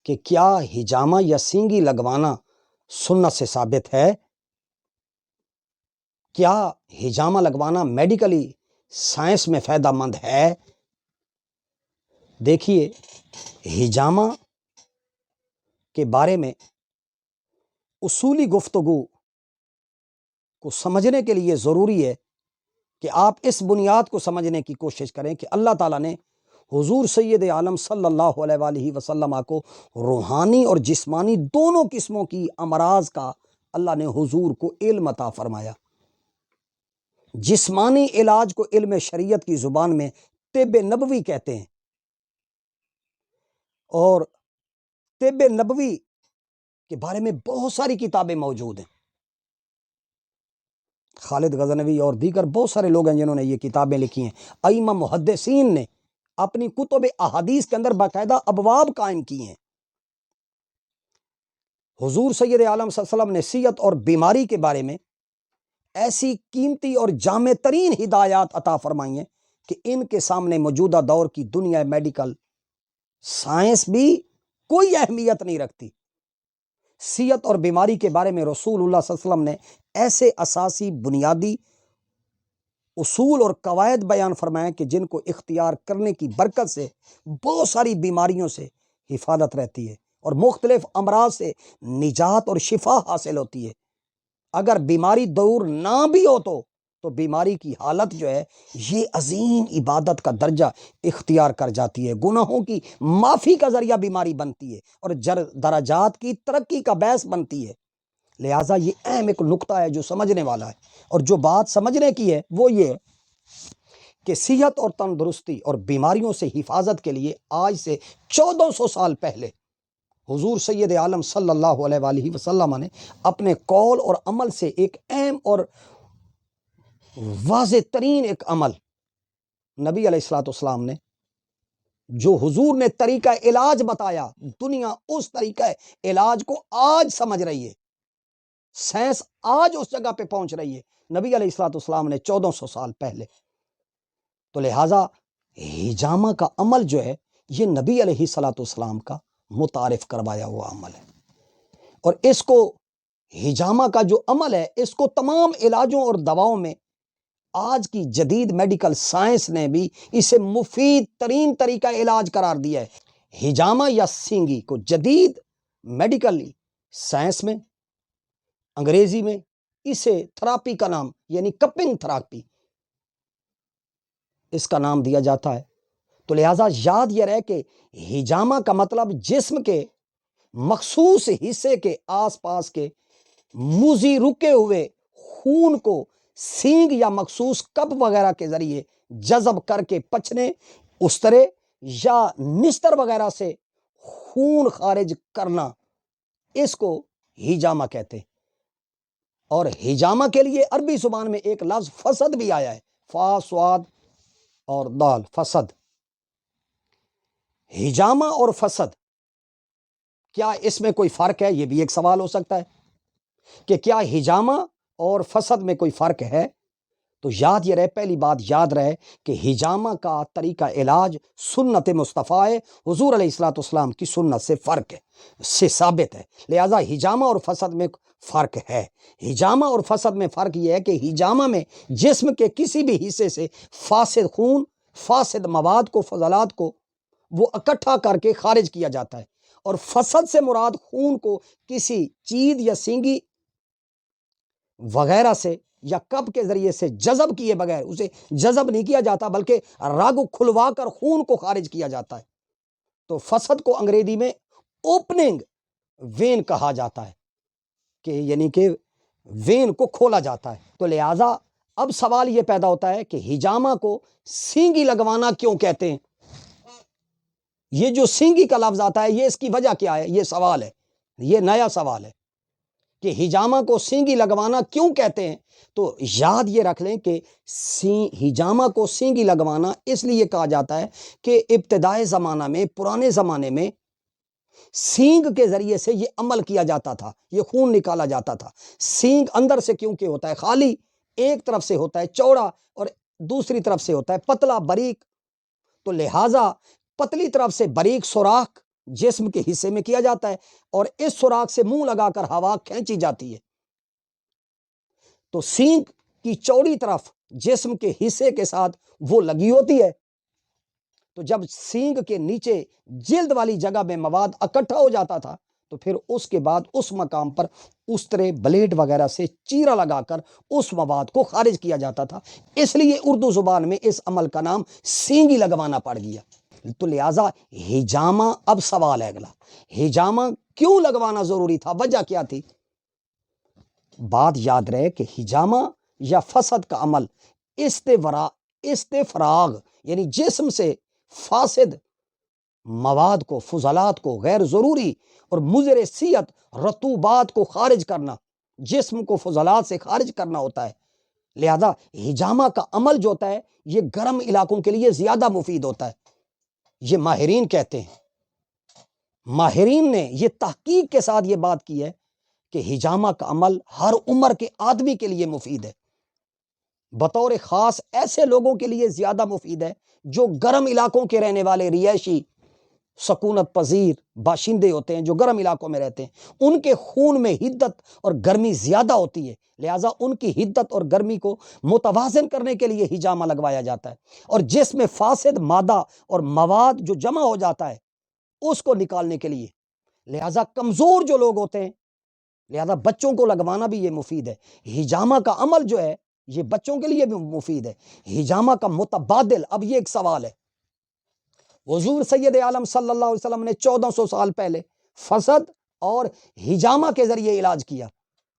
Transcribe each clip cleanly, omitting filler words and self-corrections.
کہ کیا ہجامہ یا سینگی لگوانا سنت سے ثابت ہے؟ کیا ہجامہ لگوانا میڈیکلی سائنس میں فائدہ مند ہے؟ دیکھیے، ہجامہ کے بارے میں اصولی گفتگو کو سمجھنے کے لیے ضروری ہے کہ آپ اس بنیاد کو سمجھنے کی کوشش کریں کہ اللہ تعالیٰ نے حضور سید عالم صلی اللہ علیہ وآلہ وسلم کو روحانی اور جسمانی دونوں قسموں کی امراض کا اللہ نے حضور کو علم عطا فرمایا۔ جسمانی علاج کو علم شریعت کی زبان میں طب نبوی کہتے ہیں، اور طب نبوی کے بارے میں بہت ساری کتابیں موجود ہیں۔ خالد غزنوی اور دیگر بہت سارے لوگ ہیں جنہوں نے یہ کتابیں لکھی ہیں۔ ائمہ محدثین نے اپنی کتب احادیث کے اندر باقاعدہ ابواب قائم کی ہیں۔ حضور سید عالم صلی اللہ علیہ وسلم نے صحت اور بیماری کے بارے میں ایسی قیمتی اور جامع ترین ہدایات عطا فرمائی ہیں کہ ان کے سامنے موجودہ دور کی دنیا میڈیکل سائنس بھی کوئی اہمیت نہیں رکھتی۔ صحت اور بیماری کے بارے میں رسول اللہ صلی اللہ علیہ وسلم نے ایسے اساسی بنیادی اصول اور قواعد بیان فرمائے کہ جن کو اختیار کرنے کی برکت سے بہت ساری بیماریوں سے حفاظت رہتی ہے اور مختلف امراض سے نجات اور شفا حاصل ہوتی ہے۔ اگر بیماری دور نہ بھی ہو تو بیماری کی حالت جو ہے یہ عظیم عبادت کا درجہ اختیار کر جاتی ہے، گناہوں کی معافی کا ذریعہ بیماری بنتی ہے اور درجات کی ترقی کا باعث بنتی ہے۔ لہٰذا یہ اہم ایک نقطہ ہے جو سمجھنے والا ہے، اور جو بات سمجھنے کی ہے وہ یہ ہے کہ صحت اور تندرستی اور بیماریوں سے حفاظت کے لیے آج سے 1400 سال پہلے حضور سید عالم صلی اللہ علیہ وآلہ وسلم نے اپنے قول اور عمل سے ایک اہم اور واضح ترین ایک عمل نبی علیہ الصلوۃ والسلام نے جو حضور نے طریقہ علاج بتایا، دنیا اس طریقہ علاج کو آج سمجھ رہی ہے، سائنس آج اس جگہ پہ پہنچ رہی ہے، نبی علیہ الصلوۃ والسلام نے 1400 سال پہلے۔ تو لہٰذا ہجامہ کا عمل جو ہے یہ نبی علیہ الصلوۃ والسلام کا متعارف کروایا ہوا عمل ہے، اور اس کو ہجامہ کا جو عمل ہے اس کو تمام علاجوں اور دواؤں میں آج کی جدید میڈیکل سائنس نے بھی اسے مفید ترین طریقہ علاج قرار دیا ہے۔ ہجامہ یا سینگی کو جدید میڈیکل سائنس میں، انگریزی میں اسے تھراپی کا نام یعنی کپنگ تھراپی اس کا نام دیا جاتا ہے۔ تو لہٰذا یاد یہ رہے کہ ہجامہ کا مطلب جسم کے مخصوص حصے کے آس پاس کے موذی رکے ہوئے خون کو سینگ یا مخصوص کپ وغیرہ کے ذریعے جذب کر کے پچنے، استرے یا نستر وغیرہ سے خون خارج کرنا، اس کو ہجامہ کہتے ہیں۔ اور ہجامہ کے لیے عربی زبان میں ایک لفظ فسد بھی آیا ہے، فا صاد اور دال، فسد۔ ہجامہ اور فسد، کیا اس میں کوئی فرق ہے؟ یہ بھی ایک سوال ہو سکتا ہے کہ کیا ہجامہ اور فسد میں کوئی فرق ہے؟ تو یاد یہ رہے، پہلی بات یاد رہے کہ ہجامہ کا طریقہ علاج سنت مصطفیٰ ہے، حضور علیہ الصلوۃ والسلام کی سنت سے فرق ہے، سے ثابت ہے۔ لہٰذا ہجامہ اور فسد میں فرق ہے۔ ہجامہ اور فسد میں فرق یہ ہے کہ ہجامہ میں جسم کے کسی بھی حصے سے فاسد خون، فاسد مواد کو، فضلات کو وہ اکٹھا کر کے خارج کیا جاتا ہے، اور فسد سے مراد خون کو کسی چیز یا سینگی وغیرہ سے یا کپ کے ذریعے سے جذب کیے بغیر اسے جذب نہیں کیا جاتا، بلکہ رگ کھلوا کر خون کو خارج کیا جاتا ہے۔ تو فسد کو انگریزی میں اوپننگ وین کہا جاتا ہے، کہ یعنی کہ وین کو کھولا جاتا ہے۔ تو لہٰذا اب سوال یہ پیدا ہوتا ہے کہ ہجامہ کو سینگی لگوانا کیوں کہتے ہیں؟ یہ جو سینگی کا لفظ آتا ہے یہ اس کی وجہ کیا ہے؟ یہ سوال ہے، یہ نیا سوال ہے کہ ہجامہ کو سینگی لگوانا کیوں کہتے ہیں۔ تو یاد یہ رکھ لیں کہ ہجامہ کو سینگی لگوانا اس لیے کہا جاتا ہے کہ ابتدائی زمانہ میں، پرانے زمانے میں سینگ کے ذریعے سے یہ عمل کیا جاتا تھا، یہ خون نکالا جاتا تھا۔ سینگ اندر سے کیونکہ ہوتا ہے خالی، ایک طرف سے ہوتا ہے چوڑا اور دوسری طرف سے ہوتا ہے پتلا باریک، تو لہٰذا پتلی طرف سے باریک سوراخ جسم کے حصے میں کیا جاتا ہے اور اس سوراخ سے منہ لگا کر ہوا کھینچی جاتی ہے۔ تو سینگ کی چوڑی طرف جسم کے حصے کے ساتھ وہ لگی ہوتی ہے، تو جب سینگ کے نیچے جلد والی جگہ میں مواد اکٹھا ہو جاتا تھا تو پھر اس کے بعد اس مقام پر استرے بلیڈ وغیرہ سے چیرا لگا کر اس مواد کو خارج کیا جاتا تھا۔ اس لیے اردو زبان میں اس عمل کا نام سینگی لگوانا پڑ گیا۔ تو لہٰذا ہجامہ، اب سوال ہے اگلا، ہجامہ کیوں لگوانا ضروری تھا؟ وجہ کیا تھی؟ بات یاد رہے کہ ہجامہ یا فسد کا عمل استفراغ یعنی جسم سے فاسد مواد کو، فضلات کو، غیر ضروری اور مضر صحت رطوبات کو خارج کرنا، جسم کو فضلات سے خارج کرنا ہوتا ہے۔ لہذا ہجامہ کا عمل جو ہوتا ہے یہ گرم علاقوں کے لیے زیادہ مفید ہوتا ہے، یہ ماہرین کہتے ہیں۔ ماہرین نے یہ تحقیق کے ساتھ یہ بات کی ہے کہ ہجامہ کا عمل ہر عمر کے آدمی کے لیے مفید ہے، بطور خاص ایسے لوگوں کے لیے زیادہ مفید ہے جو گرم علاقوں کے رہنے والے رہائشی سکونت پذیر باشندے ہوتے ہیں، جو گرم علاقوں میں رہتے ہیں، ان کے خون میں حدت اور گرمی زیادہ ہوتی ہے، لہٰذا ان کی حدت اور گرمی کو متوازن کرنے کے لیے ہجامہ لگوایا جاتا ہے، اور جس میں فاسد مادہ اور مواد جو جمع ہو جاتا ہے اس کو نکالنے کے لیے، لہٰذا کمزور جو لوگ ہوتے ہیں، لہذا بچوں کو لگوانا بھی یہ مفید ہے۔ ہجامہ کا عمل جو ہے یہ بچوں کے لیے بھی مفید ہے۔ ہجامہ کا متبادل، اب یہ ایک سوال ہے، حضور سید عالم صلی اللہ علیہ وسلم نے 1400 سال پہلے فسد اور ہجامہ کے ذریعے علاج کیا،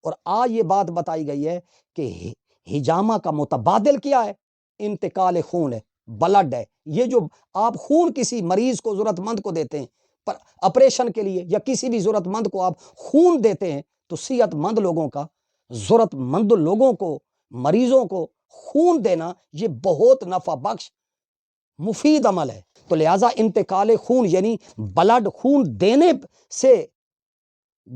اور آج یہ بات بتائی گئی ہے کہ ہجامہ کا متبادل کیا ہے؟ انتقال خون ہے، بلڈ ہے۔ یہ جو آپ خون کسی مریض کو، ضرورت مند کو دیتے ہیں پر آپریشن کے لیے، یا کسی بھی ضرورت مند کو آپ خون دیتے ہیں، تو صحت مند لوگوں کا، ضرورت مند لوگوں کو، مریضوں کو خون دینا یہ بہت نفع بخش مفید عمل ہے۔ تو لہٰذا انتقال خون یعنی بلڈ، خون دینے سے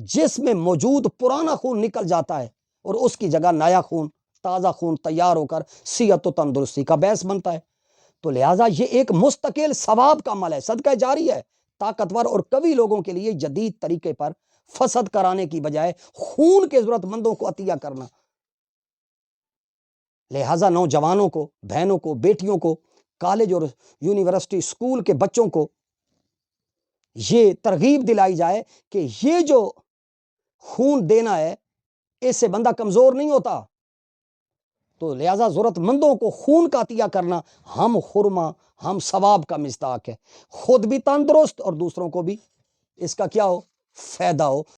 جسم میں موجود پرانا خون نکل جاتا ہے اور اس کی جگہ نیا خون، تازہ خون تیار ہو کر صحت و تندرستی کا باعث بنتا ہے۔ تو لہٰذا یہ ایک مستقل ثواب کا عمل ہے، صدقہ جاری ہے۔ طاقتور اور قوی لوگوں کے لیے جدید طریقے پر فسد کرانے کی بجائے خون کے ضرورت مندوں کو عطیہ کرنا، لہٰذا نوجوانوں کو، بہنوں کو، بیٹیوں کو، کالج اور یونیورسٹی اسکول کے بچوں کو یہ ترغیب دلائی جائے کہ یہ جو خون دینا ہے اس سے بندہ کمزور نہیں ہوتا، تو لہٰذا ضرورت مندوں کو خون کا عطیہ کرنا ہم خرما، ہم ثواب کا مصداق ہے، خود بھی تندرست اور دوسروں کو بھی اس کا کیا ہو؟ فائدہ ہو۔